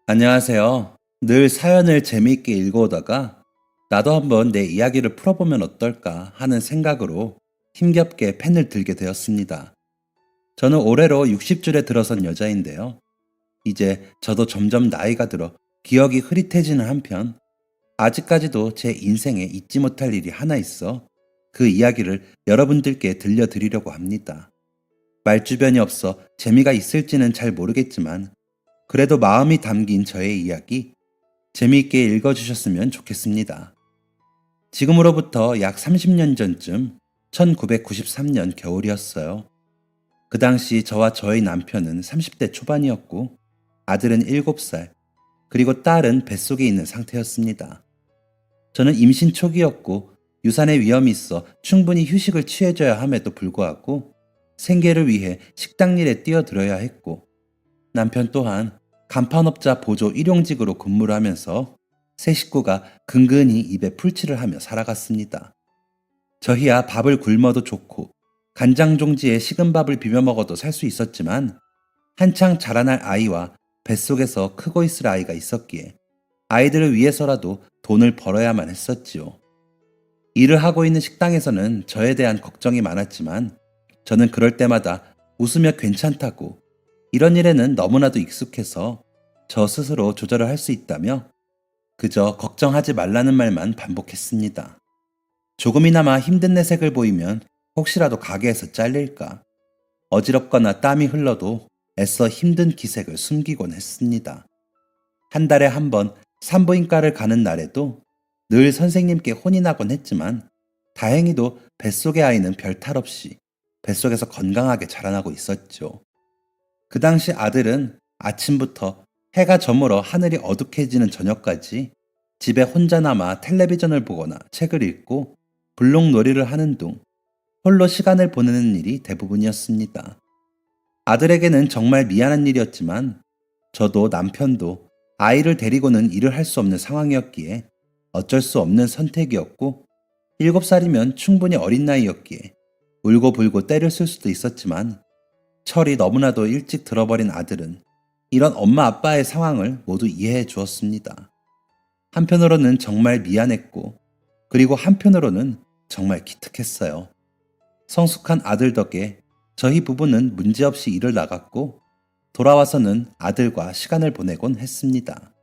안녕하세요. 늘 사연을 재미있게 읽어오다가 나도 한번 내 이야기를 풀어보면 어떨까 하는 생각으로 힘겹게 펜을 들게 되었습니다. 저는 올해로 60줄에 들어선 여자인데요. 이제 저도 점점 나이가 들어 기억이 흐릿해지는 한편 아직까지도 제 인생에 잊지 못할 일이 하나 있어 그 이야기를 여러분들께 들려드리려고 합니다. 말주변이 없어 재미가 있을지는 잘 모르겠지만 그래도 마음이 담긴 저의 이야기 재미있게 읽어주셨으면 좋겠습니다. 지금으로부터 약 30년 전쯤 1993년 겨울이었어요. 그 당시 저와 저의 남편은 30대 초반이었고 아들은 7살, 그리고 딸은 뱃속에 있는 상태였습니다. 저는 임신 초기였고 유산의 위험이 있어 충분히 휴식을 취해줘야 함에도 불구하고 생계를 위해 식당 일에 뛰어들어야 했고 남편 또한 간판업자 보조 일용직으로 근무를 하면서 세 식구가 근근히 입에 풀칠을 하며 살아갔습니다. 저희야 밥을 굶어도 좋고 간장 종지에 식은 밥을 비벼 먹어도 살 수 있었지만 한창 자라날 아이와 뱃속에서 크고 있을 아이가 있었기에 아이들을 위해서라도 돈을 벌어야만 했었지요. 일을 하고 있는 식당에서는 저에 대한 걱정이 많았지만 저는 그럴 때마다 웃으며 괜찮다고 이런 일에는 너무나도 익숙해서 저 스스로 조절을 할 수 있다며 그저 걱정하지 말라는 말만 반복했습니다. 조금이나마 힘든 내색을 보이면 혹시라도 가게에서 잘릴까, 어지럽거나 땀이 흘러도 애써 힘든 기색을 숨기곤 했습니다. 한 달에 한 번 산부인과를 가는 날에도 늘 선생님께 혼이 나곤 했지만 다행히도 뱃속의 아이는 별 탈 없이 뱃속에서 건강하게 자라나고 있었죠. 그 당시 아들은 아침부터 해가 저물어 하늘이 어둑해지는 저녁까지 집에 혼자 남아 텔레비전을 보거나 책을 읽고 블록놀이를 하는 둥 홀로 시간을 보내는 일이 대부분이었습니다. 아들에게는 정말 미안한 일이었지만 저도 남편도 아이를 데리고는 일을 할 수 없는 상황이었기에 어쩔 수 없는 선택이었고 7살이면 충분히 어린 나이였기에 울고불고 때를 쓸 수도 있었지만 철이 너무나도 일찍 들어버린 아들은 이런 엄마 아빠의 상황을 모두 이해해 주었습니다. 한편으로는 정말 미안했고 그리고 한편으로는 정말 기특했어요. 성숙한 아들 덕에 저희 부부는 문제없이 일을 나갔고 돌아와서는 아들과 시간을 보내곤 했습니다.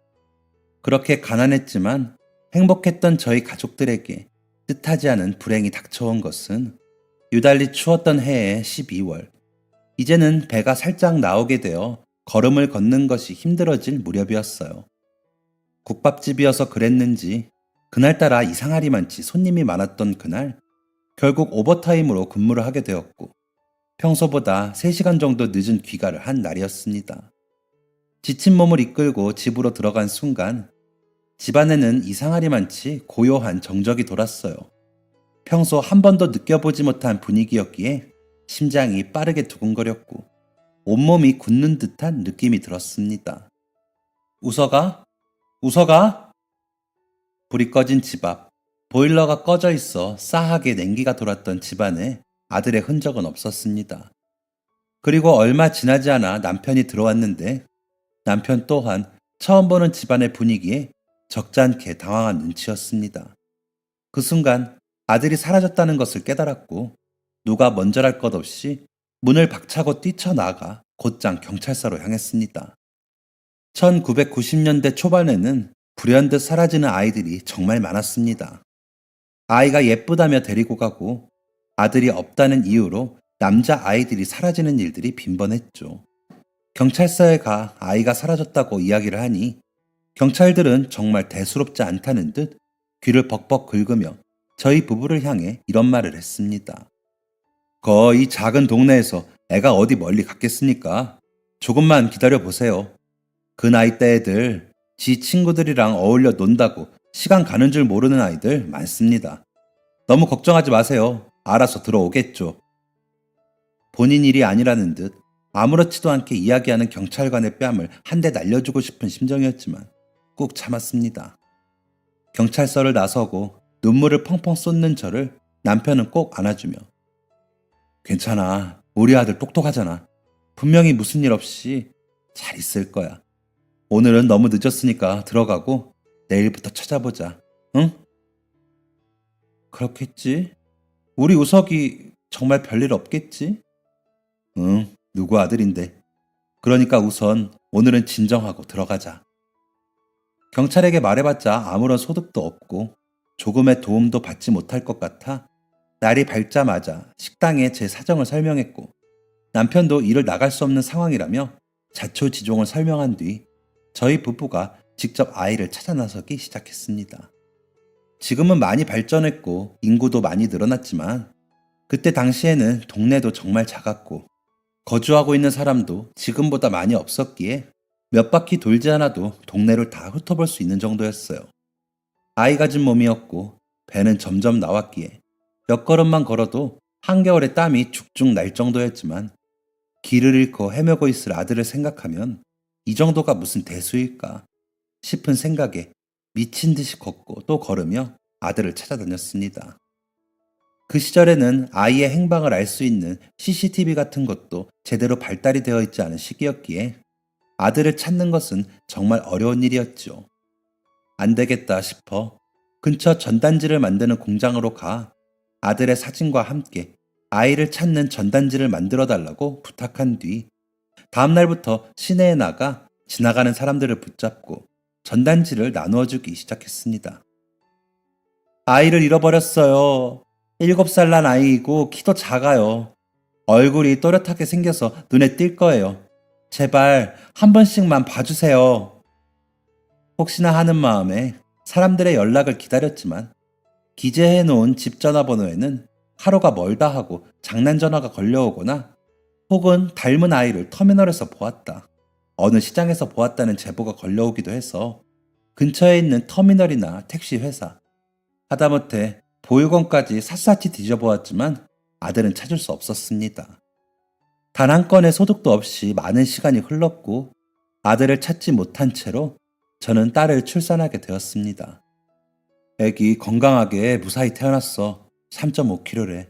그렇게 가난했지만 행복했던 저희 가족들에게 뜻하지 않은 불행이 닥쳐온 것은 유달리 추웠던 해의 12월. 이제는 배가 살짝 나오게 되어 걸음을 걷는 것이 힘들어질 무렵이었어요. 국밥집이어서 그랬는지 그날따라 이상하리만치 손님이 많았던 그날 결국 오버타임으로 근무를 하게 되었고 평소보다 3시간 정도 늦은 귀가를 한 날이었습니다. 지친 몸을 이끌고 집으로 들어간 순간 집안에는 이상하리만치 고요한 정적이 돌았어요. 평소 한 번도 느껴보지 못한 분위기였기에 심장이 빠르게 두근거렸고 온몸이 굳는 듯한 느낌이 들었습니다. 웃어가? 웃어가? 불이 꺼진 집 앞, 보일러가 꺼져 있어 싸하게 냉기가 돌았던 집안에 아들의 흔적은 없었습니다. 그리고 얼마 지나지 않아 남편이 들어왔는데 남편 또한 처음 보는 집안의 분위기에 적잖게 당황한 눈치였습니다. 그 순간 아들이 사라졌다는 것을 깨달았고 누가 먼저랄 것 없이 문을 박차고 뛰쳐나가 곧장 경찰서로 향했습니다. 1990년대 초반에는 불현듯 사라지는 아이들이 정말 많았습니다. 아이가 예쁘다며 데리고 가고 아들이 없다는 이유로 남자 아이들이 사라지는 일들이 빈번했죠. 경찰서에 가 아이가 사라졌다고 이야기를 하니 경찰들은 정말 대수롭지 않다는 듯 귀를 벅벅 긁으며 저희 부부를 향해 이런 말을 했습니다. 이 작은 동네에서 애가 어디 멀리 갔겠습니까? 조금만 기다려 보세요. 그 나이대 애들, 지 친구들이랑 어울려 논다고 시간 가는 줄 모르는 아이들 많습니다. 너무 걱정하지 마세요. 알아서 들어오겠죠. 본인 일이 아니라는 듯 아무렇지도 않게 이야기하는 경찰관의 뺨을 한 대 날려주고 싶은 심정이었지만 꾹 참았습니다. 경찰서를 나서고 눈물을 펑펑 쏟는 저를 남편은 꼭 안아주며 괜찮아. 우리 아들 똑똑하잖아. 분명히 무슨 일 없이 잘 있을 거야. 오늘은 너무 늦었으니까 들어가고 내일부터 찾아보자. 응? 그렇겠지? 우리 우석이 정말 별일 없겠지? 응, 누구 아들인데. 그러니까 우선 오늘은 진정하고 들어가자. 경찰에게 말해봤자 아무런 소득도 없고 조금의 도움도 받지 못할 것 같아 날이 밝자마자 식당에 제 사정을 설명했고 남편도 일을 나갈 수 없는 상황이라며 자초지종을 설명한 뒤 저희 부부가 직접 아이를 찾아 나서기 시작했습니다. 지금은 많이 발전했고 인구도 많이 늘어났지만 그때 당시에는 동네도 정말 작았고 거주하고 있는 사람도 지금보다 많이 없었기에 몇 바퀴 돌지 않아도 동네를 다 훑어볼 수 있는 정도였어요. 아이 가진 몸이었고 배는 점점 나왔기에 몇 걸음만 걸어도 한겨울에 땀이 죽죽 날 정도였지만 길을 잃고 헤매고 있을 아들을 생각하면 이 정도가 무슨 대수일까 싶은 생각에 미친 듯이 걷고 또 걸으며 아들을 찾아다녔습니다. 그 시절에는 아이의 행방을 알 수 있는 CCTV 같은 것도 제대로 발달이 되어 있지 않은 시기였기에 아들을 찾는 것은 정말 어려운 일이었죠. 안 되겠다 싶어 근처 전단지를 만드는 공장으로 가 아들의 사진과 함께 아이를 찾는 전단지를 만들어 달라고 부탁한 뒤 다음날부터 시내에 나가 지나가는 사람들을 붙잡고 전단지를 나누어 주기 시작했습니다. 아이를 잃어버렸어요. 7살 난 아이이고 키도 작아요. 얼굴이 또렷하게 생겨서 눈에 띌 거예요. 제발 한 번씩만 봐주세요. 혹시나 하는 마음에 사람들의 연락을 기다렸지만 기재해 놓은 집 전화번호에는 하루가 멀다 하고 장난 전화가 걸려오거나 혹은 닮은 아이를 터미널에서 보았다. 어느 시장에서 보았다는 제보가 걸려오기도 해서 근처에 있는 터미널이나 택시 회사, 하다못해 보육원까지 샅샅이 뒤져보았지만 아들은 찾을 수 없었습니다. 단 한 건의 소득도 없이 많은 시간이 흘렀고 아들을 찾지 못한 채로 저는 딸을 출산하게 되었습니다. 애기 건강하게 무사히 태어났어. 3.5kg래.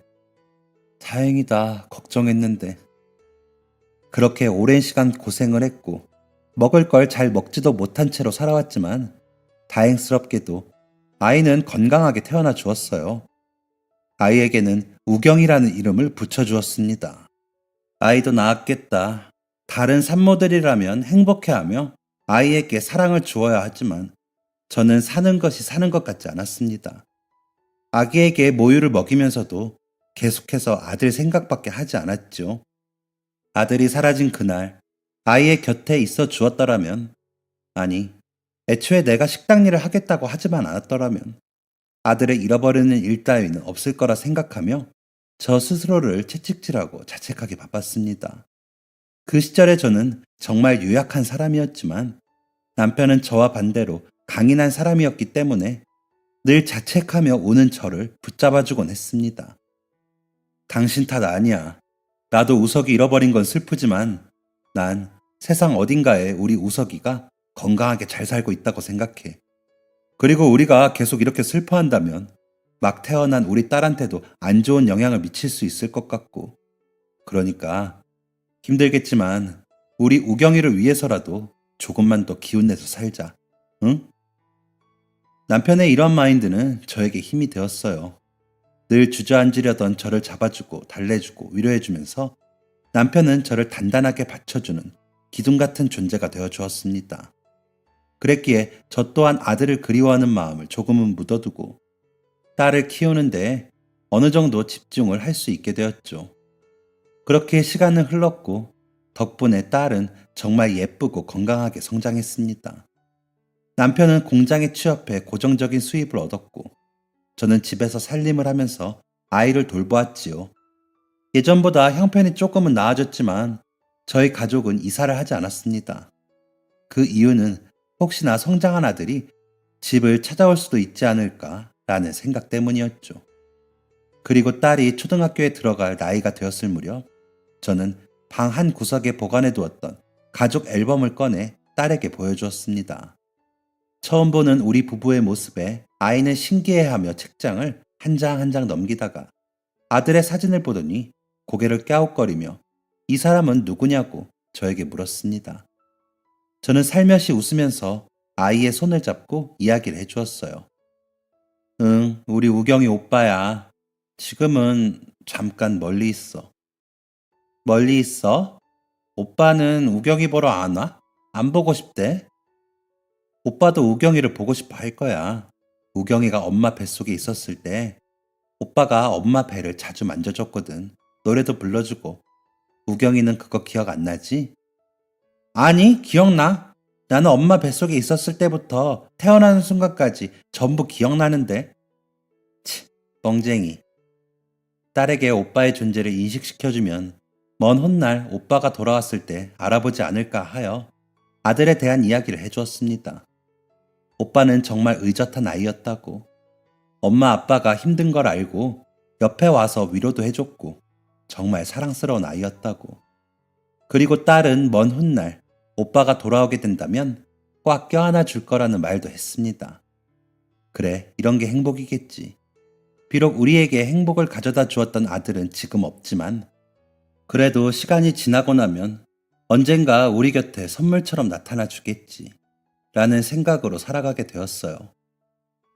다행이다. 걱정했는데. 그렇게 오랜 시간 고생을 했고 먹을 걸 잘 먹지도 못한 채로 살아왔지만 다행스럽게도 아이는 건강하게 태어나 주었어요. 아이에게는 우경이라는 이름을 붙여주었습니다. 아이도 낳았겠다. 다른 산모들이라면 행복해하며 아이에게 사랑을 주어야 하지만 저는 사는 것이 사는 것 같지 않았습니다. 아기에게 모유를 먹이면서도 계속해서 아들 생각밖에 하지 않았죠. 아들이 사라진 그날 아이의 곁에 있어 주었더라면, 아니, 애초에 내가 식당 일을 하겠다고 하지만 않았더라면 아들을 잃어버리는 일 따위는 없을 거라 생각하며 저 스스로를 채찍질하고 자책하기 바빴습니다. 그 시절에 저는 정말 유약한 사람이었지만 남편은 저와 반대로 강인한 사람이었기 때문에 늘 자책하며 우는 저를 붙잡아주곤 했습니다. 당신 탓 아니야. 나도 우석이 잃어버린 건 슬프지만 난 세상 어딘가에 우리 우석이가 건강하게 잘 살고 있다고 생각해. 그리고 우리가 계속 이렇게 슬퍼한다면 막 태어난 우리 딸한테도 안 좋은 영향을 미칠 수 있을 것 같고. 그러니까 힘들겠지만 우리 우경이를 위해서라도 조금만 더 기운내서 살자. 응? 남편의 이런 마인드는 저에게 힘이 되었어요. 늘 주저앉으려던 저를 잡아주고 달래주고 위로해주면서 남편은 저를 단단하게 받쳐주는 기둥 같은 존재가 되어 주었습니다. 그랬기에 저 또한 아들을 그리워하는 마음을 조금은 묻어두고 딸을 키우는데 어느 정도 집중을 할 수 있게 되었죠. 그렇게 시간은 흘렀고 덕분에 딸은 정말 예쁘고 건강하게 성장했습니다. 남편은 공장에 취업해 고정적인 수입을 얻었고 저는 집에서 살림을 하면서 아이를 돌보았지요. 예전보다 형편이 조금은 나아졌지만 저희 가족은 이사를 하지 않았습니다. 그 이유는 혹시나 성장한 아들이 집을 찾아올 수도 있지 않을까라는 생각 때문이었죠. 그리고 딸이 초등학교에 들어갈 나이가 되었을 무렵 저는 방 한 구석에 보관해 두었던 가족 앨범을 꺼내 딸에게 보여주었습니다. 처음 보는 우리 부부의 모습에 아이는 신기해하며 책장을 한 장 한 장 넘기다가 아들의 사진을 보더니 고개를 갸웃거리며 이 사람은 누구냐고 저에게 물었습니다. 저는 살며시 웃으면서 아이의 손을 잡고 이야기를 해주었어요. 응, 우리 우경이 오빠야. 지금은 잠깐 멀리 있어. 멀리 있어? 오빠는 우경이 보러 안 와? 안 보고 싶대? 오빠도 우경이를 보고 싶어 할 거야. 우경이가 엄마 뱃속에 있었을 때 오빠가 엄마 배를 자주 만져줬거든. 노래도 불러주고. 우경이는 그거 기억 안 나지? 아니, 기억나. 나는 엄마 뱃속에 있었을 때부터 태어나는 순간까지 전부 기억나는데. 치, 뻥쟁이. 딸에게 오빠의 존재를 인식시켜주면 먼 훗날 오빠가 돌아왔을 때 알아보지 않을까 하여 아들에 대한 이야기를 해주었습니다. 오빠는 정말 의젓한 아이였다고. 엄마 아빠가 힘든 걸 알고 옆에 와서 위로도 해줬고 정말 사랑스러운 아이였다고. 그리고 딸은 먼 훗날 오빠가 돌아오게 된다면 꽉 껴안아 줄 거라는 말도 했습니다. 그래, 이런 게 행복이겠지. 비록 우리에게 행복을 가져다 주었던 아들은 지금 없지만 그래도 시간이 지나고 나면 언젠가 우리 곁에 선물처럼 나타나 주겠지. 라는 생각으로 살아가게 되었어요.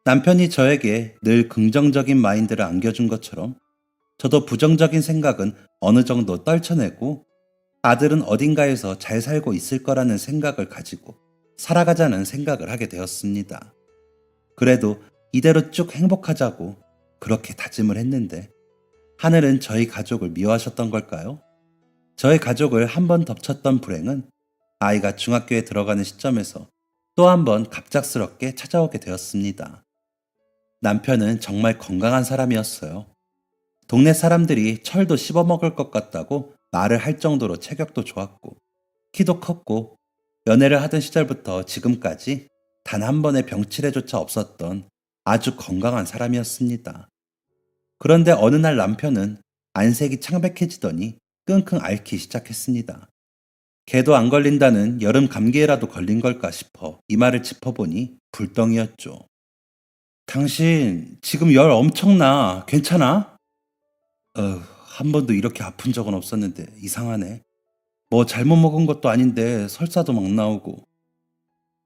남편이 저에게 늘 긍정적인 마인드를 안겨준 것처럼 저도 부정적인 생각은 어느 정도 떨쳐내고 아들은 어딘가에서 잘 살고 있을 거라는 생각을 가지고 살아가자는 생각을 하게 되었습니다. 그래도 이대로 쭉 행복하자고 그렇게 다짐을 했는데 하늘은 저희 가족을 미워하셨던 걸까요? 저희 가족을 한 번 덮쳤던 불행은 아이가 중학교에 들어가는 시점에서 또 한 번 갑작스럽게 찾아오게 되었습니다. 남편은 정말 건강한 사람이었어요. 동네 사람들이 철도 씹어먹을 것 같다고 말을 할 정도로 체격도 좋았고 키도 컸고 연애를 하던 시절부터 지금까지 단 한 번의 병치레조차 없었던 아주 건강한 사람이었습니다. 그런데 어느 날 남편은 안색이 창백해지더니 끙끙 앓기 시작했습니다. 개도 안 걸린다는 여름 감기에라도 걸린 걸까 싶어 이마를 짚어보니 불덩이였죠. 당신 지금 열 엄청나. 괜찮아? 한 번도 이렇게 아픈 적은 없었는데 이상하네. 뭐 잘못 먹은 것도 아닌데 설사도 막 나오고.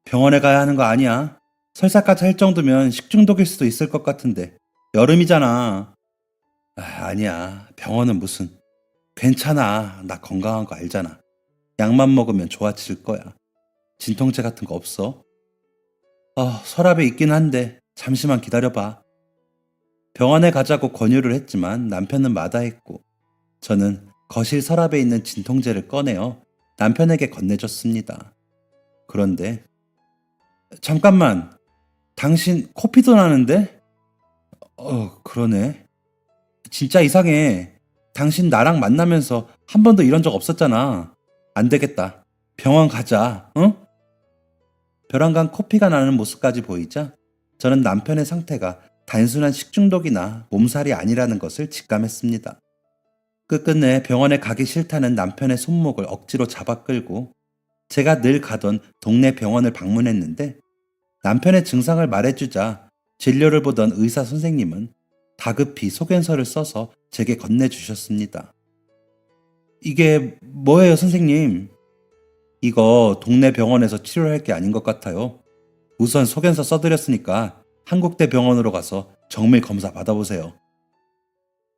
병원에 가야 하는 거 아니야? 설사까지 할 정도면 식중독일 수도 있을 것 같은데. 여름이잖아. 아니야. 병원은 무슨. 괜찮아. 나 건강한 거 알잖아. 약만 먹으면 좋아질 거야. 진통제 같은 거 없어? 서랍에 있긴 한데 잠시만 기다려봐. 병원에 가자고 권유를 했지만 남편은 마다했고 저는 거실 서랍에 있는 진통제를 꺼내어 남편에게 건네줬습니다. 그런데 잠깐만, 당신 코피도 나는데? 그러네. 진짜 이상해. 당신 나랑 만나면서 한 번도 이런 적 없었잖아. 안 되겠다. 병원 가자, 응? 벼랑간 코피가 나는 모습까지 보이자 저는 남편의 상태가 단순한 식중독이나 몸살이 아니라는 것을 직감했습니다. 끝끝내 병원에 가기 싫다는 남편의 손목을 억지로 잡아 끌고 제가 늘 가던 동네 병원을 방문했는데 남편의 증상을 말해주자 진료를 보던 의사 선생님은 다급히 소견서를 써서 제게 건네주셨습니다. 이게 뭐예요, 선생님? 이거 동네 병원에서 치료할 게 아닌 것 같아요. 우선 소견서 써드렸으니까 한국대병원으로 가서 정밀 검사 받아보세요.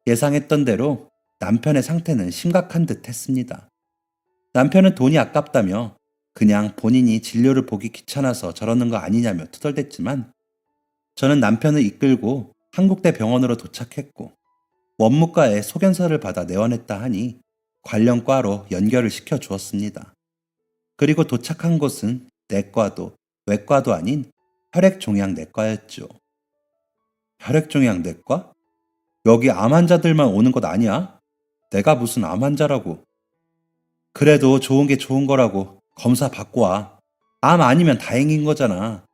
예상했던 대로 남편의 상태는 심각한 듯 했습니다. 남편은 돈이 아깝다며 그냥 본인이 진료를 보기 귀찮아서 저러는 거 아니냐며 투덜댔지만 저는 남편을 이끌고 한국대병원으로 도착했고 원무과에 소견서를 받아 내원했다 하니 관련 과로 연결을 시켜 주었습니다. 그리고 도착한 곳은 내과도 외과도 아닌 혈액종양내과였죠. 혈액종양내과? 여기 암 환자들만 오는 곳 아니야? 내가 무슨 암 환자라고. 그래도 좋은 게 좋은 거라고 검사 받고 와. 암 아니면 다행인 거잖아.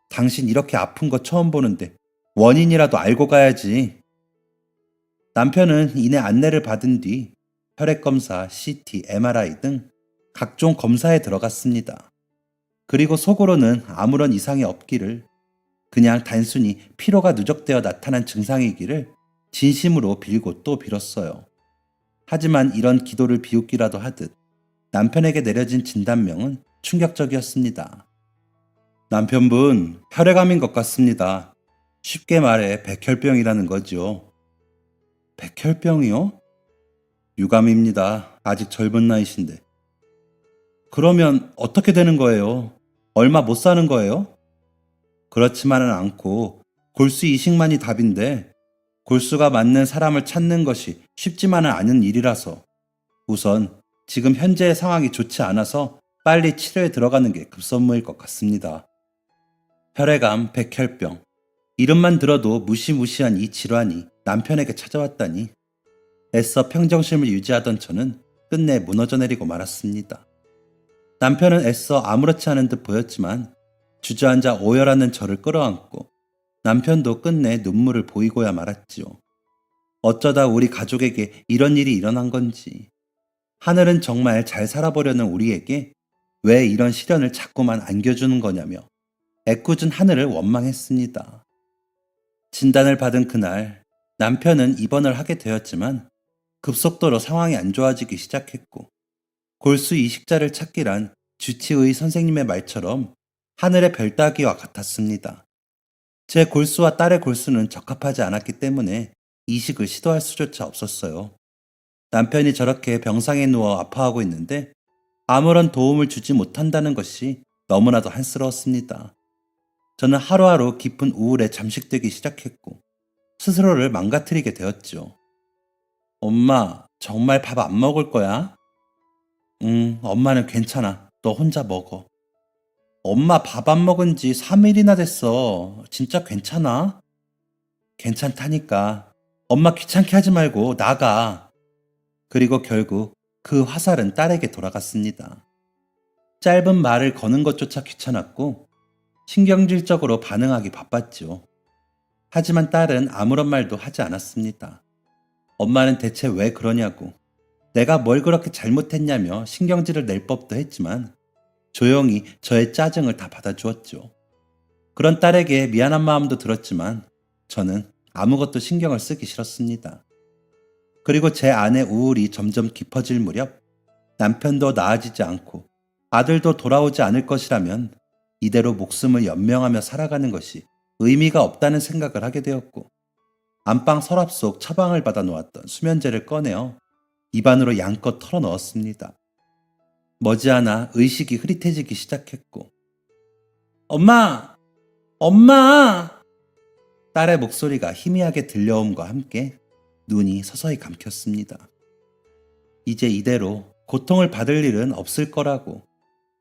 당신 이렇게 아픈 거 처음 보는데 원인이라도 알고 가야지. 남편은 이내 안내를 받은 뒤 혈액검사, CT, MRI 등 각종 검사에 들어갔습니다. 그리고 속으로는 아무런 이상이 없기를, 그냥 단순히 피로가 누적되어 나타난 증상이기를 진심으로 빌고 또 빌었어요. 하지만 이런 기도를 비웃기라도 하듯 남편에게 내려진 진단명은 충격적이었습니다. 남편분 혈액암인 것 같습니다. 쉽게 말해 백혈병이라는 거죠. 백혈병이요? 유감입니다. 아직 젊은 나이신데. 그러면 어떻게 되는 거예요? 얼마 못 사는 거예요? 그렇지만은 않고 골수 이식만이 답인데 골수가 맞는 사람을 찾는 것이 쉽지만은 않은 일이라서 우선 지금 현재의 상황이 좋지 않아서 빨리 치료에 들어가는 게 급선무일 것 같습니다. 혈액암, 백혈병. 이름만 들어도 무시무시한 이 질환이 남편에게 찾아왔다니 애써 평정심을 유지하던 저는 끝내 무너져 내리고 말았습니다. 남편은 애써 아무렇지 않은 듯 보였지만 주저앉아 오열하는 저를 끌어안고 남편도 끝내 눈물을 보이고야 말았지요. 어쩌다 우리 가족에게 이런 일이 일어난 건지, 하늘은 정말 잘 살아보려는 우리에게 왜 이런 시련을 자꾸만 안겨주는 거냐며 애꿎은 하늘을 원망했습니다. 진단을 받은 그날 남편은 입원을 하게 되었지만 급속도로 상황이 안 좋아지기 시작했고 골수 이식자를 찾기란 주치의 선생님의 말처럼 하늘의 별 따기와 같았습니다. 제 골수와 딸의 골수는 적합하지 않았기 때문에 이식을 시도할 수조차 없었어요. 남편이 저렇게 병상에 누워 아파하고 있는데 아무런 도움을 주지 못한다는 것이 너무나도 한스러웠습니다. 저는 하루하루 깊은 우울에 잠식되기 시작했고 스스로를 망가뜨리게 되었죠. 엄마, 정말 밥 안 먹을 거야? 엄마는 괜찮아. 너 혼자 먹어. 엄마 밥 안 먹은 지 3일이나 됐어. 진짜 괜찮아? 괜찮다니까. 엄마 귀찮게 하지 말고 나가. 그리고 결국 그 화살은 딸에게 돌아갔습니다. 짧은 말을 거는 것조차 귀찮았고 신경질적으로 반응하기 바빴죠. 하지만 딸은 아무런 말도 하지 않았습니다. 엄마는 대체 왜 그러냐고, 내가 뭘 그렇게 잘못했냐며 신경질을 낼 법도 했지만 조용히 저의 짜증을 다 받아주었죠. 그런 딸에게 미안한 마음도 들었지만 저는 아무것도 신경을 쓰기 싫었습니다. 그리고 제 안의 우울이 점점 깊어질 무렵 남편도 나아지지 않고 아들도 돌아오지 않을 것이라면 이대로 목숨을 연명하며 살아가는 것이 의미가 없다는 생각을 하게 되었고 안방 서랍 속 처방을 받아 놓았던 수면제를 꺼내어 입안으로 양껏 털어 넣었습니다. 머지않아 의식이 흐릿해지기 시작했고 엄마! 엄마! 딸의 목소리가 희미하게 들려옴과 함께 눈이 서서히 감겼습니다. 이제 이대로 고통을 받을 일은 없을 거라고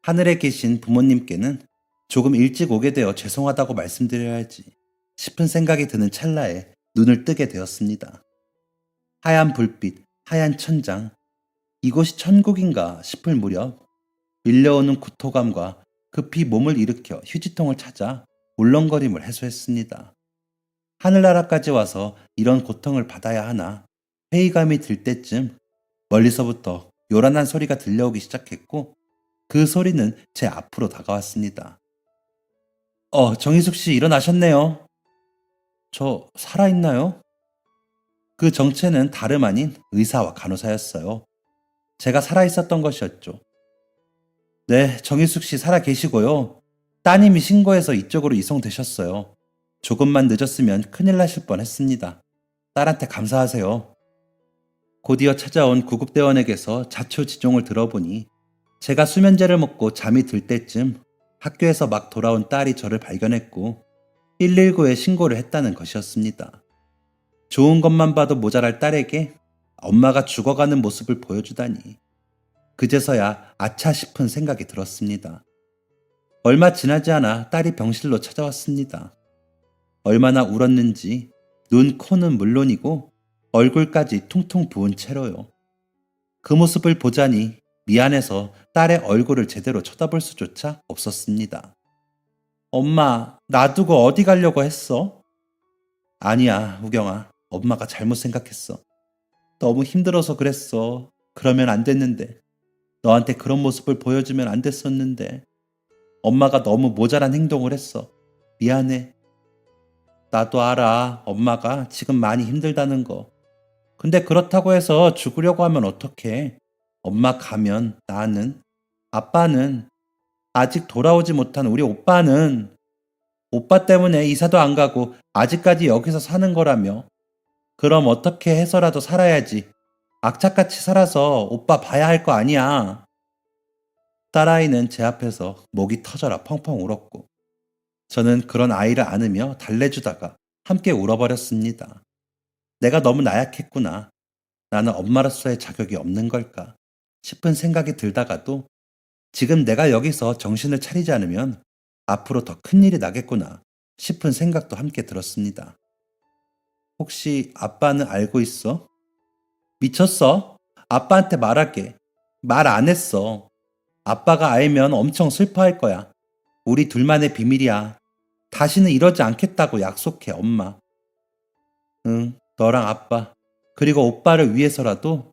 하늘에 계신 부모님께는 조금 일찍 오게 되어 죄송하다고 말씀드려야지 싶은 생각이 드는 찰나에 눈을 뜨게 되었습니다. 하얀 불빛, 하얀 천장, 이곳이 천국인가 싶을 무렵 밀려오는 구토감과 급히 몸을 일으켜 휴지통을 찾아 울렁거림을 해소했습니다. 하늘나라까지 와서 이런 고통을 받아야 하나 회의감이 들 때쯤 멀리서부터 요란한 소리가 들려오기 시작했고 그 소리는 제 앞으로 다가왔습니다. 정희숙 씨 일어나셨네요. 저 살아있나요? 그 정체는 다름 아닌 의사와 간호사였어요. 제가 살아있었던 것이었죠. 네, 정희숙 씨 살아 계시고요. 따님이 신고해서 이쪽으로 이송되셨어요. 조금만 늦었으면 큰일 나실 뻔했습니다. 딸한테 감사하세요. 곧이어 찾아온 구급대원에게서 자초지종을 들어보니 제가 수면제를 먹고 잠이 들 때쯤 학교에서 막 돌아온 딸이 저를 발견했고 119에 신고를 했다는 것이었습니다. 좋은 것만 봐도 모자랄 딸에게 엄마가 죽어가는 모습을 보여주다니 그제서야 아차 싶은 생각이 들었습니다. 얼마 지나지 않아 딸이 병실로 찾아왔습니다. 얼마나 울었는지 눈, 코는 물론이고 얼굴까지 퉁퉁 부은 채로요. 그 모습을 보자니 미안해서 딸의 얼굴을 제대로 쳐다볼 수조차 없었습니다. 엄마, 놔두고 어디 가려고 했어? 아니야, 우경아. 엄마가 잘못 생각했어. 너무 힘들어서 그랬어. 그러면 안 됐는데. 너한테 그런 모습을 보여주면 안 됐었는데. 엄마가 너무 모자란 행동을 했어. 미안해. 나도 알아. 엄마가 지금 많이 힘들다는 거. 근데 그렇다고 해서 죽으려고 하면 어떡해. 엄마 가면 나는, 아빠는 아직 돌아오지 못한 우리 오빠는 오빠 때문에 이사도 안 가고 아직까지 여기서 사는 거라며. 그럼 어떻게 해서라도 살아야지. 악착같이 살아서 오빠 봐야 할 거 아니야. 딸아이는 제 앞에서 목이 터져라 펑펑 울었고 저는 그런 아이를 안으며 달래주다가 함께 울어버렸습니다. 내가 너무 나약했구나. 나는 엄마로서의 자격이 없는 걸까 싶은 생각이 들다가도 지금 내가 여기서 정신을 차리지 않으면 앞으로 더 큰일이 나겠구나 싶은 생각도 함께 들었습니다. 혹시 아빠는 알고 있어? 미쳤어? 아빠한테 말할게. 말 안 했어. 아빠가 알면 엄청 슬퍼할 거야. 우리 둘만의 비밀이야. 다시는 이러지 않겠다고 약속해, 엄마. 응, 너랑 아빠, 그리고 오빠를 위해서라도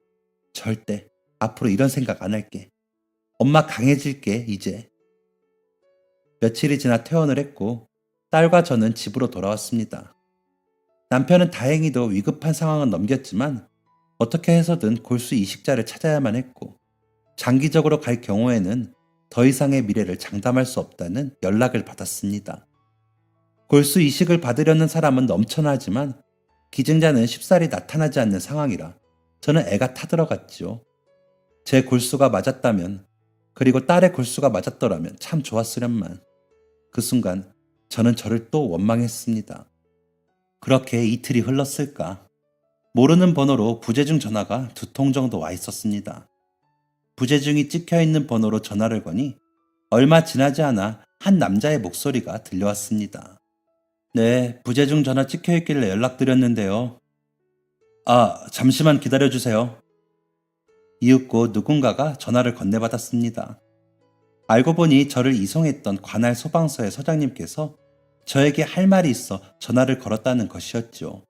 절대 앞으로 이런 생각 안 할게. 엄마 강해질게, 이제. 며칠이 지나 퇴원을 했고 딸과 저는 집으로 돌아왔습니다. 남편은 다행히도 위급한 상황은 넘겼지만 어떻게 해서든 골수 이식자를 찾아야만 했고 장기적으로 갈 경우에는 더 이상의 미래를 장담할 수 없다는 연락을 받았습니다. 골수 이식을 받으려는 사람은 넘쳐나지만 기증자는 쉽사리 나타나지 않는 상황이라 저는 애가 타들어갔지요. 제 골수가 맞았다면 그리고 딸의 골수가 맞았더라면 참 좋았으련만 그 순간 저는 저를 또 원망했습니다. 그렇게 이틀이 흘렀을까. 모르는 번호로 부재중 전화가 2통 정도 와 있었습니다. 부재중이 찍혀있는 번호로 전화를 거니 얼마 지나지 않아 한 남자의 목소리가 들려왔습니다. 네, 부재중 전화 찍혀있길래 연락드렸는데요. 아, 잠시만 기다려주세요. 이윽고 누군가가 전화를 건네받았습니다. 알고 보니 저를 이송했던 관할 소방서의 서장님께서 저에게 할 말이 있어 전화를 걸었다는 것이었죠.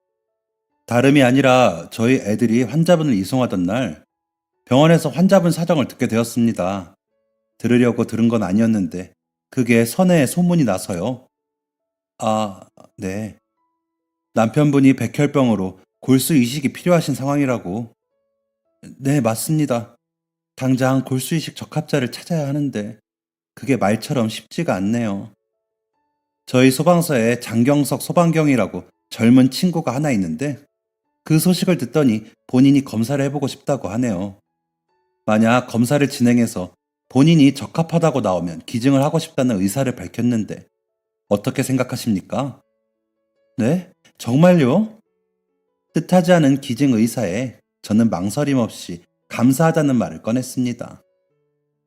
다름이 아니라 저희 애들이 환자분을 이송하던 날 병원에서 환자분 사정을 듣게 되었습니다. 들으려고 들은 건 아니었는데 그게 선의의 소문이 나서요. 아, 네. 남편분이 백혈병으로 골수 이식이 필요하신 상황이라고. 네, 맞습니다. 당장 골수 이식 적합자를 찾아야 하는데 그게 말처럼 쉽지가 않네요. 저희 소방서에 장경석 소방경이라고 젊은 친구가 하나 있는데 그 소식을 듣더니 본인이 검사를 해보고 싶다고 하네요. 만약 검사를 진행해서 본인이 적합하다고 나오면 기증을 하고 싶다는 의사를 밝혔는데 어떻게 생각하십니까? 네? 정말요? 뜻하지 않은 기증 의사에 저는 망설임 없이 감사하다는 말을 꺼냈습니다.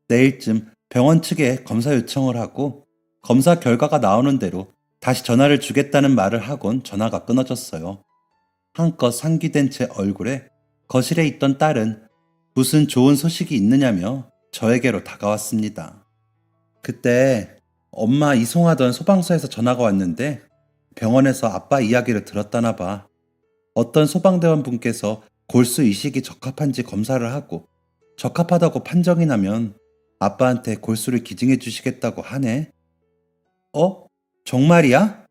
내일쯤 병원 측에 검사 요청을 하고 검사 결과가 나오는 대로 다시 전화를 주겠다는 말을 하곤 전화가 끊어졌어요. 한껏 상기된 제 얼굴에 거실에 있던 딸은 무슨 좋은 소식이 있느냐며 저에게로 다가왔습니다. 그때 엄마 이송하던 소방서에서 전화가 왔는데 병원에서 아빠 이야기를 들었다나 봐. 어떤 소방대원 분께서 골수 이식이 적합한지 검사를 하고 적합하다고 판정이 나면 아빠한테 골수를 기증해 주시겠다고 하네. 어? 정말이야?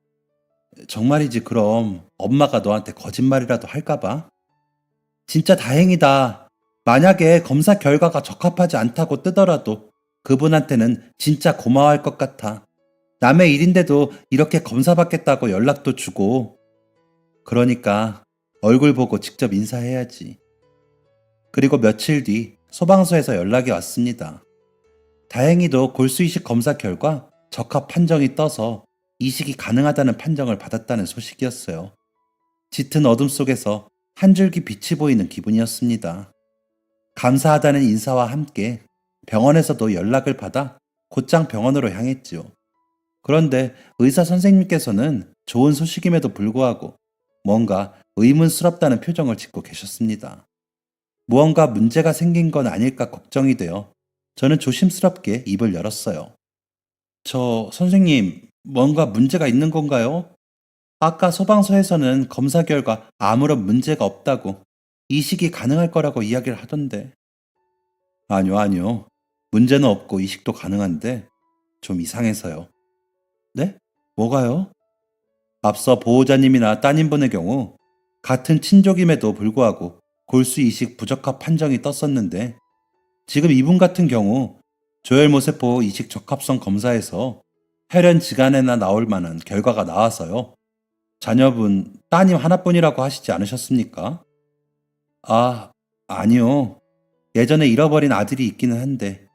정말이지 그럼 엄마가 너한테 거짓말이라도 할까봐. 진짜 다행이다. 만약에 검사 결과가 적합하지 않다고 뜨더라도 그분한테는 진짜 고마워할 것 같아. 남의 일인데도 이렇게 검사받겠다고 연락도 주고. 그러니까 얼굴 보고 직접 인사해야지. 그리고 며칠 뒤 소방서에서 연락이 왔습니다. 다행히도 골수이식 검사 결과 적합 판정이 떠서 이식이 가능하다는 판정을 받았다는 소식이었어요. 짙은 어둠 속에서 한 줄기 빛이 보이는 기분이었습니다. 감사하다는 인사와 함께 병원에서도 연락을 받아 곧장 병원으로 향했지요. 그런데 의사 선생님께서는 좋은 소식임에도 불구하고 뭔가 의문스럽다는 표정을 짓고 계셨습니다. 무언가 문제가 생긴 건 아닐까 걱정이 되어 저는 조심스럽게 입을 열었어요. 저 선생님, 뭔가 문제가 있는 건가요? 아까 소방서에서는 검사 결과 아무런 문제가 없다고 이식이 가능할 거라고 이야기를 하던데. 아니요, 아니요. 문제는 없고 이식도 가능한데 좀 이상해서요. 네? 뭐가요? 앞서 보호자님이나 따님분의 경우 같은 친족임에도 불구하고 골수 이식 부적합 판정이 떴었는데 지금 이분 같은 경우 조혈모세포 이식 적합성 검사에서 혈연지간에나 나올 만한 결과가 나와서요. 자녀분 따님 하나뿐이라고 하시지 않으셨습니까? 아, 아니요. 예전에 잃어버린 아들이 있기는 한데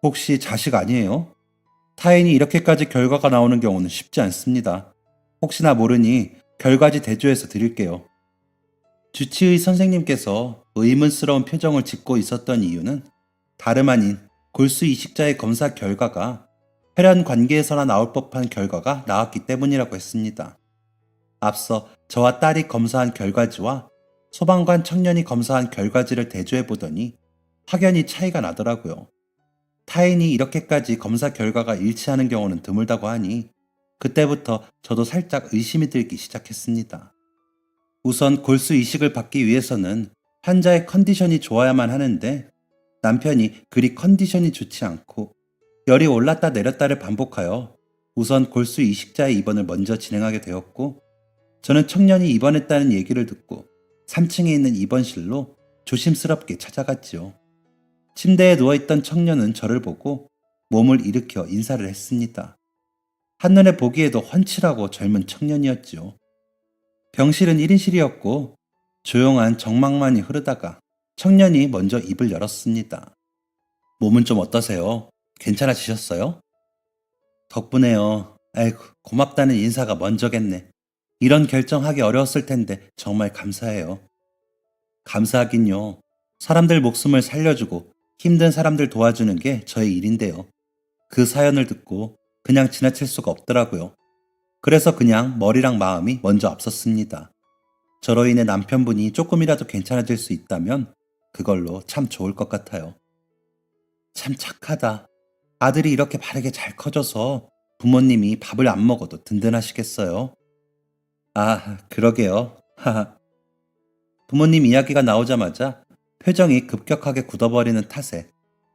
혹시 자식 아니에요? 타인이 이렇게까지 결과가 나오는 경우는 쉽지 않습니다. 혹시나 모르니 결과지 대조해서 드릴게요. 주치의 선생님께서 의문스러운 표정을 짓고 있었던 이유는 다름 아닌 골수 이식자의 검사 결과가 혈연 관계에서나 나올 법한 결과가 나왔기 때문이라고 했습니다. 앞서 저와 딸이 검사한 결과지와 소방관 청년이 검사한 결과지를 대조해 보더니 확연히 차이가 나더라고요. 타인이 이렇게까지 검사 결과가 일치하는 경우는 드물다고 하니 그때부터 저도 살짝 의심이 들기 시작했습니다. 우선 골수 이식을 받기 위해서는 환자의 컨디션이 좋아야만 하는데 남편이 그리 컨디션이 좋지 않고 열이 올랐다 내렸다를 반복하여 우선 골수 이식자의 입원을 먼저 진행하게 되었고 저는 청년이 입원했다는 얘기를 듣고 3층에 있는 입원실로 조심스럽게 찾아갔지요. 침대에 누워있던 청년은 저를 보고 몸을 일으켜 인사를 했습니다. 한눈에 보기에도 훤칠하고 젊은 청년이었지요. 병실은 1인실이었고 조용한 정막만이 흐르다가 청년이 먼저 입을 열었습니다. 몸은 좀 어떠세요? 괜찮아지셨어요? 덕분에요. 아이고, 고맙다는 인사가 먼저겠네. 이런 결정하기 어려웠을 텐데 정말 감사해요. 감사하긴요. 사람들 목숨을 살려주고 힘든 사람들 도와주는 게 저의 일인데요. 그 사연을 듣고 그냥 지나칠 수가 없더라고요. 그래서 그냥 머리랑 마음이 먼저 앞섰습니다. 저로 인해 남편분이 조금이라도 괜찮아질 수 있다면 그걸로 참 좋을 것 같아요. 참 착하다. 아들이 이렇게 바르게 잘 커져서 부모님이 밥을 안 먹어도 든든하시겠어요? 아, 그러게요. 하하. 부모님 이야기가 나오자마자 표정이 급격하게 굳어버리는 탓에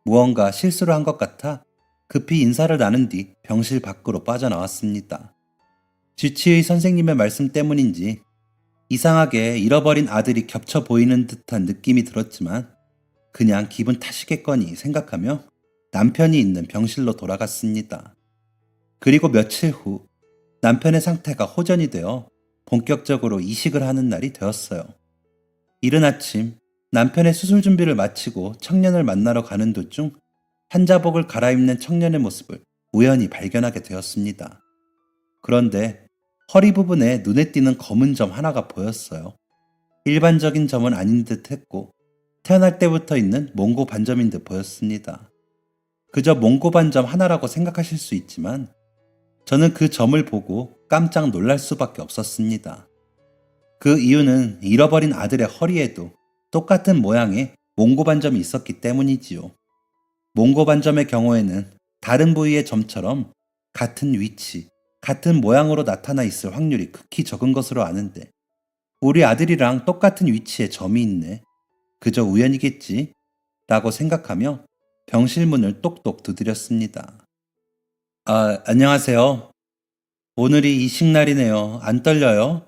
무언가 실수를 한 것 같아 급히 인사를 나눈 뒤 병실 밖으로 빠져나왔습니다. 주치의 선생님의 말씀 때문인지 이상하게 잃어버린 아들이 겹쳐 보이는 듯한 느낌이 들었지만 그냥 기분 탓이겠거니 생각하며 남편이 있는 병실로 돌아갔습니다. 그리고 며칠 후 남편의 상태가 호전이 되어 본격적으로 이식을 하는 날이 되었어요. 이른 아침 남편의 수술 준비를 마치고 청년을 만나러 가는 도중 환자복을 갈아입는 청년의 모습을 우연히 발견하게 되었습니다. 그런데 허리 부분에 눈에 띄는 검은 점 하나가 보였어요. 일반적인 점은 아닌 듯 했고 태어날 때부터 있는 몽고 반점인 듯 보였습니다. 그저 몽고 반점 하나라고 생각하실 수 있지만 저는 그 점을 보고 깜짝 놀랄 수밖에 없었습니다. 그 이유는 잃어버린 아들의 허리에도 똑같은 모양의 몽고 반점이 있었기 때문이지요. 몽고 반점의 경우에는 다른 부위의 점처럼 같은 위치, 같은 모양으로 나타나 있을 확률이 극히 적은 것으로 아는데 우리 아들이랑 똑같은 위치에 점이 있네. 그저 우연이겠지? 라고 생각하며 병실 문을 똑똑 두드렸습니다. 아, 안녕하세요. 오늘이 이식날이네요. 안 떨려요?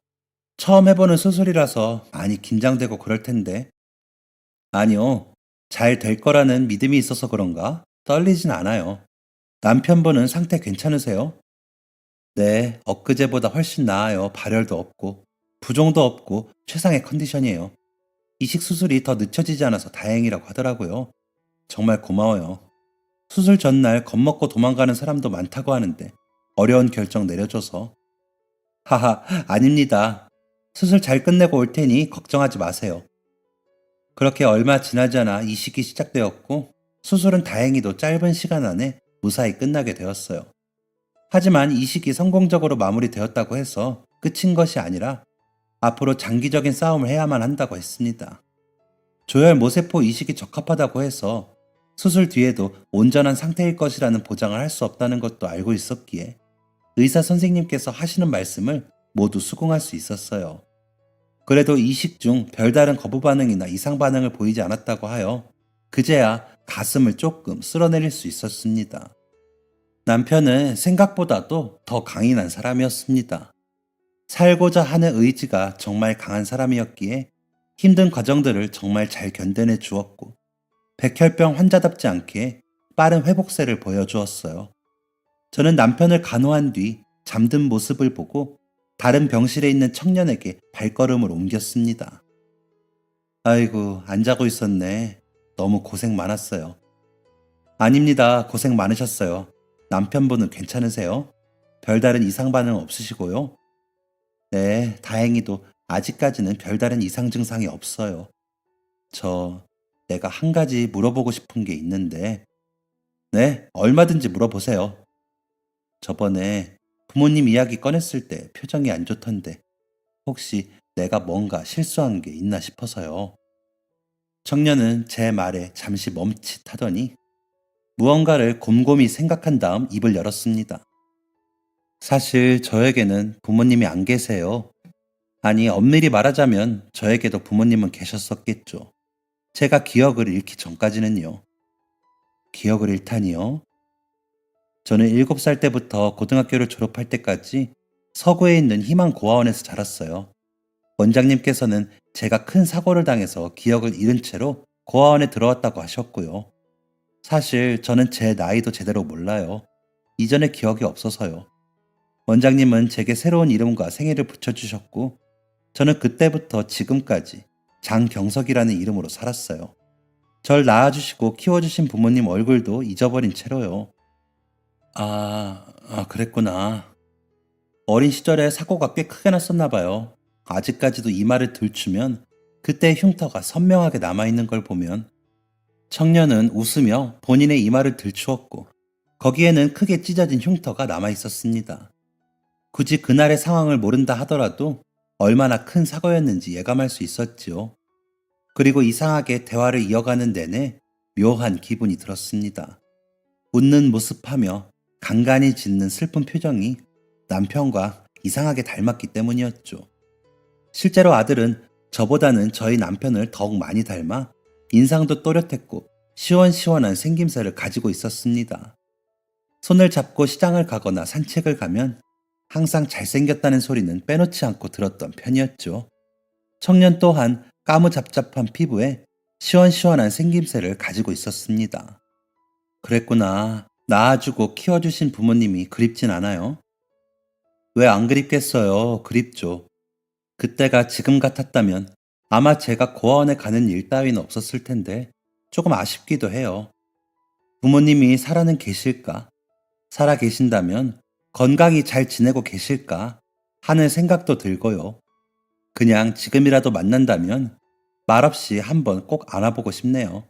처음 해보는 수술이라서 많이 긴장되고 그럴 텐데. 아니요. 잘 될 거라는 믿음이 있어서 그런가? 떨리진 않아요. 남편분은 상태 괜찮으세요? 네, 엊그제보다 훨씬 나아요. 발열도 없고, 부종도 없고, 최상의 컨디션이에요. 이식 수술이 더 늦춰지지 않아서 다행이라고 하더라고요. 정말 고마워요. 수술 전날 겁먹고 도망가는 사람도 많다고 하는데, 어려운 결정 내려줘서. 하하, 아닙니다. 수술 잘 끝내고 올 테니 걱정하지 마세요. 그렇게 얼마 지나지 않아 이식이 시작되었고, 수술은 다행히도 짧은 시간 안에 무사히 끝나게 되었어요. 하지만 이식이 성공적으로 마무리되었다고 해서 끝인 것이 아니라 앞으로 장기적인 싸움을 해야만 한다고 했습니다. 조혈 모세포 이식이 적합하다고 해서 수술 뒤에도 온전한 상태일 것이라는 보장을 할 수 없다는 것도 알고 있었기에 의사 선생님께서 하시는 말씀을 모두 수긍할 수 있었어요. 그래도 이식 중 별다른 거부 반응이나 이상 반응을 보이지 않았다고 하여 그제야 가슴을 조금 쓸어내릴 수 있었습니다. 남편은 생각보다도 더 강인한 사람이었습니다. 살고자 하는 의지가 정말 강한 사람이었기에 힘든 과정들을 정말 잘 견뎌내 주었고 백혈병 환자답지 않게 빠른 회복세를 보여주었어요. 저는 남편을 간호한 뒤 잠든 모습을 보고 다른 병실에 있는 청년에게 발걸음을 옮겼습니다. 아이고, 안 자고 있었네. 너무 고생 많았어요. 아닙니다. 고생 많으셨어요. 남편분은 괜찮으세요? 별다른 이상 반응 없으시고요? 네, 다행히도 아직까지는 별다른 이상 증상이 없어요. 저, 내가 한 가지 물어보고 싶은 게 있는데, 네, 얼마든지 물어보세요. 저번에 부모님 이야기 꺼냈을 때 표정이 안 좋던데, 혹시 내가 뭔가 실수한 게 있나 싶어서요. 청년은 제 말에 잠시 멈칫하더니 무언가를 곰곰이 생각한 다음 입을 열었습니다. 사실 저에게는 부모님이 안 계세요. 아니, 엄밀히 말하자면 저에게도 부모님은 계셨었겠죠. 제가 기억을 잃기 전까지는요. 기억을 잃다니요? 저는 7살 때부터 고등학교를 졸업할 때까지 서구에 있는 희망고아원에서 자랐어요. 원장님께서는 제가 큰 사고를 당해서 기억을 잃은 채로 고아원에 들어왔다고 하셨고요. 사실 저는 제 나이도 제대로 몰라요. 이전에 기억이 없어서요. 원장님은 제게 새로운 이름과 생일을 붙여주셨고, 저는 그때부터 지금까지 장경석이라는 이름으로 살았어요. 절 낳아주시고 키워주신 부모님 얼굴도 잊어버린 채로요. 그랬구나. 어린 시절에 사고가 꽤 크게 났었나 봐요. 아직까지도 이마를 들추면 그때 흉터가 선명하게 남아있는 걸 보면 청년은 웃으며 본인의 이마를 들추었고 거기에는 크게 찢어진 흉터가 남아있었습니다. 굳이 그날의 상황을 모른다 하더라도 얼마나 큰 사고였는지 예감할 수 있었지요. 그리고 이상하게 대화를 이어가는 내내 묘한 기분이 들었습니다. 웃는 모습하며 간간히 짓는 슬픈 표정이 남편과 이상하게 닮았기 때문이었죠. 실제로 아들은 저보다는 저희 남편을 더욱 많이 닮아 인상도 또렷했고 시원시원한 생김새를 가지고 있었습니다. 손을 잡고 시장을 가거나 산책을 가면 항상 잘생겼다는 소리는 빼놓지 않고 들었던 편이었죠. 청년 또한 까무잡잡한 피부에 시원시원한 생김새를 가지고 있었습니다. 그랬구나. 낳아주고 키워주신 부모님이 그립진 않아요? 왜 안 그립겠어요? 그립죠. 그때가 지금 같았다면 아마 제가 고아원에 가는 일 따위는 없었을 텐데 조금 아쉽기도 해요. 부모님이 살아는 계실까? 살아 계신다면 건강히 잘 지내고 계실까? 하는 생각도 들고요. 그냥 지금이라도 만난다면 말없이 한번 꼭 안아보고 싶네요.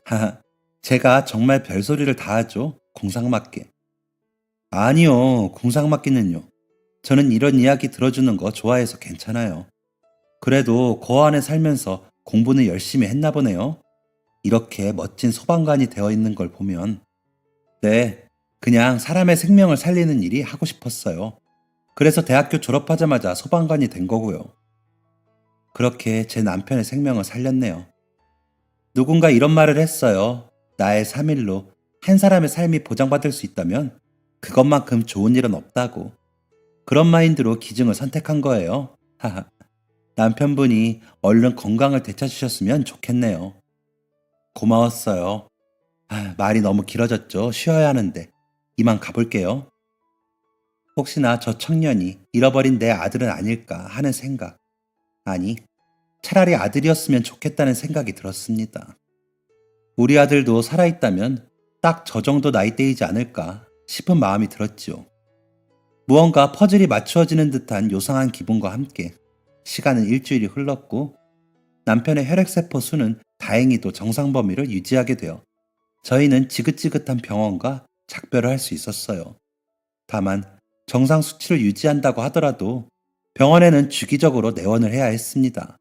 하하, 제가 정말 별소리를 다 하죠. 공상맞게. 아니요, 공상맞기는요. 저는 이런 이야기 들어주는 거 좋아해서 괜찮아요. 그래도 고아원에 살면서 공부는 열심히 했나 보네요. 이렇게 멋진 소방관이 되어 있는 걸 보면. 네, 그냥 사람의 생명을 살리는 일이 하고 싶었어요. 그래서 대학교 졸업하자마자 소방관이 된 거고요. 그렇게 제 남편의 생명을 살렸네요. 누군가 이런 말을 했어요. 나의 3일로 한 사람의 삶이 보장받을 수 있다면 그것만큼 좋은 일은 없다고. 그런 마인드로 기증을 선택한 거예요. 하하. 남편분이 얼른 건강을 되찾으셨으면 좋겠네요. 고마웠어요. 말이 너무 길어졌죠. 쉬어야 하는데. 이만 가볼게요. 혹시나 저 청년이 잃어버린 내 아들은 아닐까 하는 생각. 아니, 차라리 아들이었으면 좋겠다는 생각이 들었습니다. 우리 아들도 살아있다면 딱 저 정도 나이대이지 않을까 싶은 마음이 들었지요. 무언가 퍼즐이 맞추어지는 듯한 요상한 기분과 함께 시간은 일주일이 흘렀고 남편의 혈액세포 수는 다행히도 정상 범위를 유지하게 되어 저희는 지긋지긋한 병원과 작별을 할 수 있었어요. 다만 정상 수치를 유지한다고 하더라도 병원에는 주기적으로 내원을 해야 했습니다.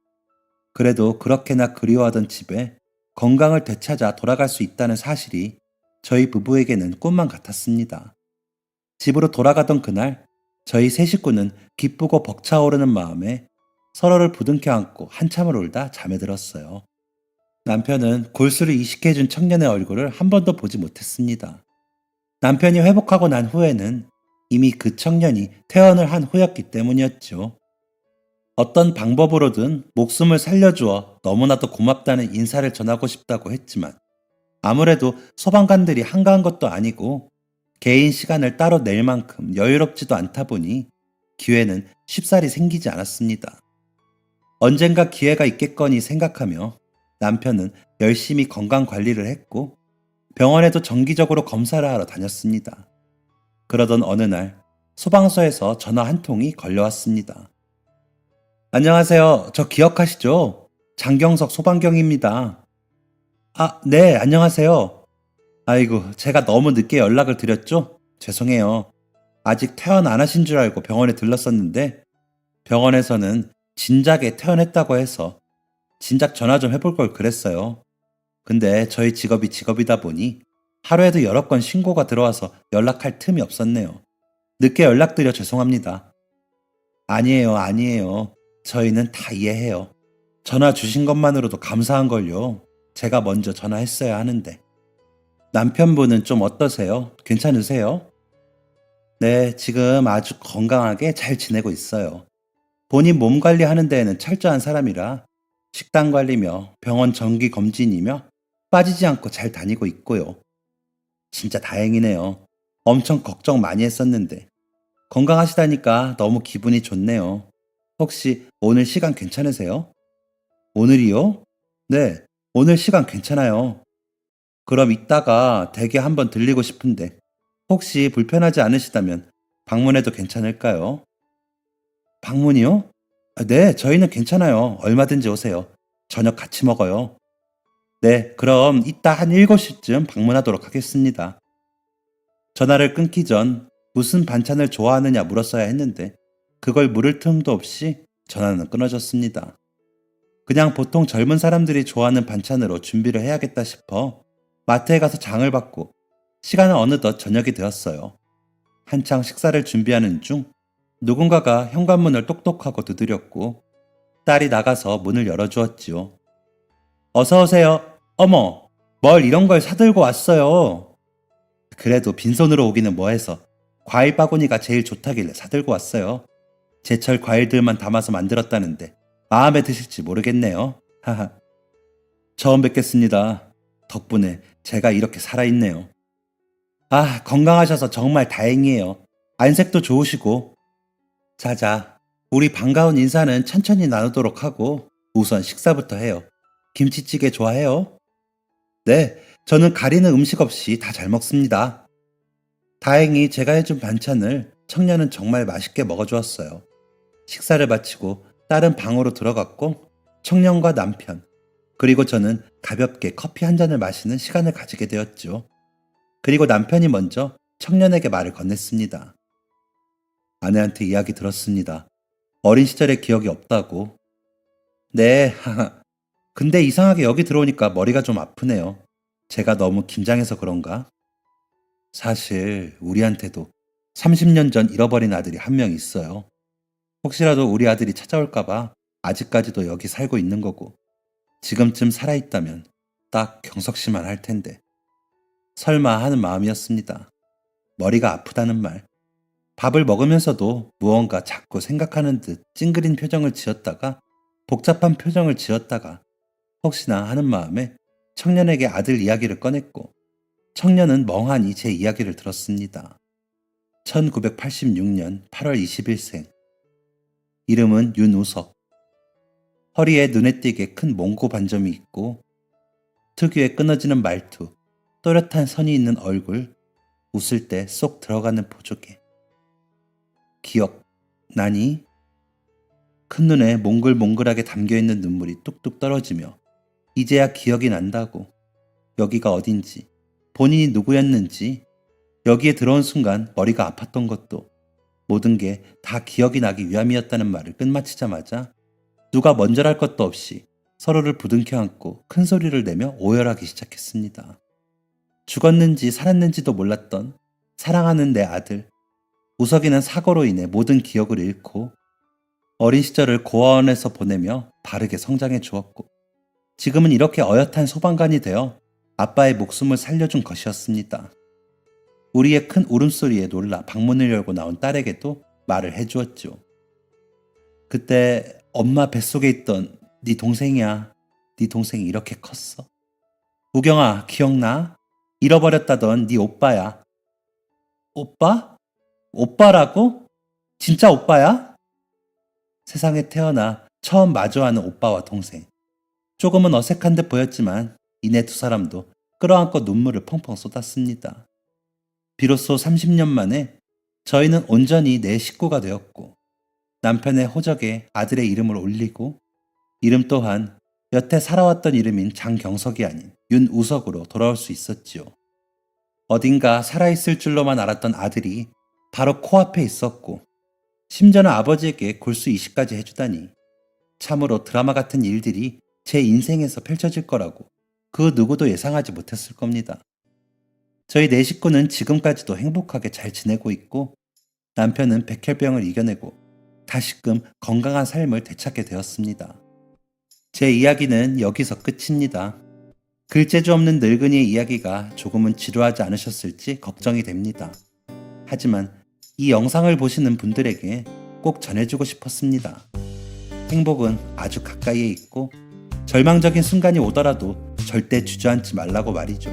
그래도 그렇게나 그리워하던 집에 건강을 되찾아 돌아갈 수 있다는 사실이 저희 부부에게는 꿈만 같았습니다. 집으로 돌아가던 그날 저희 세 식구는 기쁘고 벅차오르는 마음에 서로를 부둥켜 안고 한참을 울다 잠에 들었어요. 남편은 골수를 이식해준 청년의 얼굴을 한 번도 보지 못했습니다. 남편이 회복하고 난 후에는 이미 그 청년이 퇴원을 한 후였기 때문이었죠. 어떤 방법으로든 목숨을 살려주어 너무나도 고맙다는 인사를 전하고 싶다고 했지만 아무래도 소방관들이 한가한 것도 아니고 개인 시간을 따로 낼 만큼 여유롭지도 않다 보니 기회는 쉽사리 생기지 않았습니다. 언젠가 기회가 있겠거니 생각하며 남편은 열심히 건강 관리를 했고 병원에도 정기적으로 검사를 하러 다녔습니다. 그러던 어느 날 소방서에서 전화 한 통이 걸려왔습니다. 안녕하세요. 저 기억하시죠? 장경석 소방경입니다. 아, 네, 안녕하세요. 아이고, 제가 너무 늦게 연락을 드렸죠? 죄송해요. 아직 퇴원 안 하신 줄 알고 병원에 들렀었는데 병원에서는 진작에 퇴원했다고 해서 진작 전화 좀 해볼 걸 그랬어요. 근데 저희 직업이 직업이다 보니 하루에도 여러 건 신고가 들어와서 연락할 틈이 없었네요. 늦게 연락드려 죄송합니다. 아니에요, 아니에요. 저희는 다 이해해요. 전화 주신 것만으로도 감사한 걸요. 제가 먼저 전화했어야 하는데. 남편분은 좀 어떠세요? 괜찮으세요? 네, 지금 아주 건강하게 잘 지내고 있어요. 본인 몸 관리하는 데에는 철저한 사람이라 식단 관리며 병원 정기 검진이며 빠지지 않고 잘 다니고 있고요. 진짜 다행이네요. 엄청 걱정 많이 했었는데 건강하시다니까 너무 기분이 좋네요. 혹시 오늘 시간 괜찮으세요? 오늘이요? 네, 오늘 시간 괜찮아요. 그럼 이따가 댁에 한번 들리고 싶은데 혹시 불편하지 않으시다면 방문해도 괜찮을까요? 방문이요? 아, 네, 저희는 괜찮아요. 얼마든지 오세요. 저녁 같이 먹어요. 네, 그럼 이따 한 7시쯤 방문하도록 하겠습니다. 전화를 끊기 전 무슨 반찬을 좋아하느냐 물었어야 했는데 그걸 물을 틈도 없이 전화는 끊어졌습니다. 그냥 보통 젊은 사람들이 좋아하는 반찬으로 준비를 해야겠다 싶어 마트에 가서 장을 받고 시간은 어느덧 저녁이 되었어요. 한창 식사를 준비하는 중 누군가가 현관문을 똑똑하고 두드렸고 딸이 나가서 문을 열어주었지요. 어서 오세요. 어머, 뭘 이런 걸 사들고 왔어요. 그래도 빈손으로 오기는 뭐해서 과일 바구니가 제일 좋다길래 사들고 왔어요. 제철 과일들만 담아서 만들었다는데 마음에 드실지 모르겠네요. 하하. 처음 뵙겠습니다. 덕분에 제가 이렇게 살아있네요. 아, 건강하셔서 정말 다행이에요. 안색도 좋으시고. 자자, 우리 반가운 인사는 천천히 나누도록 하고 우선 식사부터 해요. 김치찌개 좋아해요? 네, 저는 가리는 음식 없이 다 잘 먹습니다. 다행히 제가 해준 반찬을 청년은 정말 맛있게 먹어주었어요. 식사를 마치고 딸은 방으로 들어갔고 청년과 남편, 그리고 저는 가볍게 커피 한 잔을 마시는 시간을 가지게 되었죠. 그리고 남편이 먼저 청년에게 말을 건넸습니다. 아내한테 이야기 들었습니다. 어린 시절의 기억이 없다고. 네, 하하. 근데 이상하게 여기 들어오니까 머리가 좀 아프네요. 제가 너무 긴장해서 그런가? 사실 우리한테도 30년 전 잃어버린 아들이 한 명 있어요. 혹시라도 우리 아들이 찾아올까봐 아직까지도 여기 살고 있는 거고, 지금쯤 살아있다면 딱 경석 씨만 할 텐데. 설마 하는 마음이었습니다. 머리가 아프다는 말. 밥을 먹으면서도 무언가 자꾸 생각하는 듯 찡그린 표정을 지었다가 복잡한 표정을 지었다가 혹시나 하는 마음에 청년에게 아들 이야기를 꺼냈고 청년은 멍하니 제 이야기를 들었습니다. 1986년 8월 20일생. 이름은 윤우석. 허리에 눈에 띄게 큰 몽고 반점이 있고 특유의 끊어지는 말투, 또렷한 선이 있는 얼굴, 웃을 때 쏙 들어가는 보조개. 기억, 나니? 큰눈에 몽글몽글하게 담겨있는 눈물이 뚝뚝 떨어지며 이제야 기억이 난다고. 여기가 어딘지, 본인이 누구였는지, 여기에 들어온 순간 머리가 아팠던 것도 모든 게 다 기억이 나기 위함이었다는 말을 끝마치자마자 누가 먼저랄 것도 없이 서로를 부둥켜 안고 큰 소리를 내며 오열하기 시작했습니다. 죽었는지 살았는지도 몰랐던 사랑하는 내 아들. 우석이는 사고로 인해 모든 기억을 잃고 어린 시절을 고아원에서 보내며 바르게 성장해 주었고 지금은 이렇게 어엿한 소방관이 되어 아빠의 목숨을 살려준 것이었습니다. 우리의 큰 울음소리에 놀라 방문을 열고 나온 딸에게도 말을 해주었죠. 그때 엄마 뱃속에 있던 네 동생이야. 네 동생이 이렇게 컸어. 우경아, 기억나? 잃어버렸다던 네 오빠야. 오빠? 오빠라고? 진짜 오빠야? 세상에 태어나 처음 마주하는 오빠와 동생. 조금은 어색한 듯 보였지만 이내 두 사람도 끌어안고 눈물을 펑펑 쏟았습니다. 비로소 30년 만에 저희는 온전히 내 식구가 되었고 남편의 호적에 아들의 이름을 올리고 이름 또한 여태 살아왔던 이름인 장경석이 아닌 윤우석으로 돌아올 수 있었지요. 어딘가 살아있을 줄로만 알았던 아들이 바로 코앞에 있었고 심지어는 아버지에게 골수 이식까지 해주다니 참으로 드라마 같은 일들이 제 인생에서 펼쳐질 거라고 그 누구도 예상하지 못했을 겁니다. 저희 네 식구는 지금까지도 행복하게 잘 지내고 있고 남편은 백혈병을 이겨내고 다시금 건강한 삶을 되찾게 되었습니다. 제 이야기는 여기서 끝입니다. 글재주 없는 늙은이의 이야기가 조금은 지루하지 않으셨을지 걱정이 됩니다. 하지만 이 영상을 보시는 분들에게 꼭 전해주고 싶었습니다. 행복은 아주 가까이에 있고 절망적인 순간이 오더라도 절대 주저앉지 말라고 말이죠.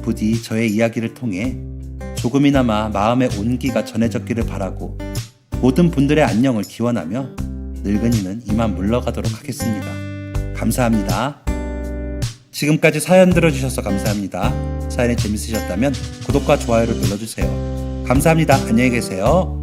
부디 저의 이야기를 통해 조금이나마 마음의 온기가 전해졌기를 바라고 모든 분들의 안녕을 기원하며 늙은이는 이만 물러가도록 하겠습니다. 감사합니다. 지금까지 사연 들어주셔서 감사합니다. 사연이 재밌으셨다면 구독과 좋아요를 눌러주세요. 감사합니다. 안녕히 계세요.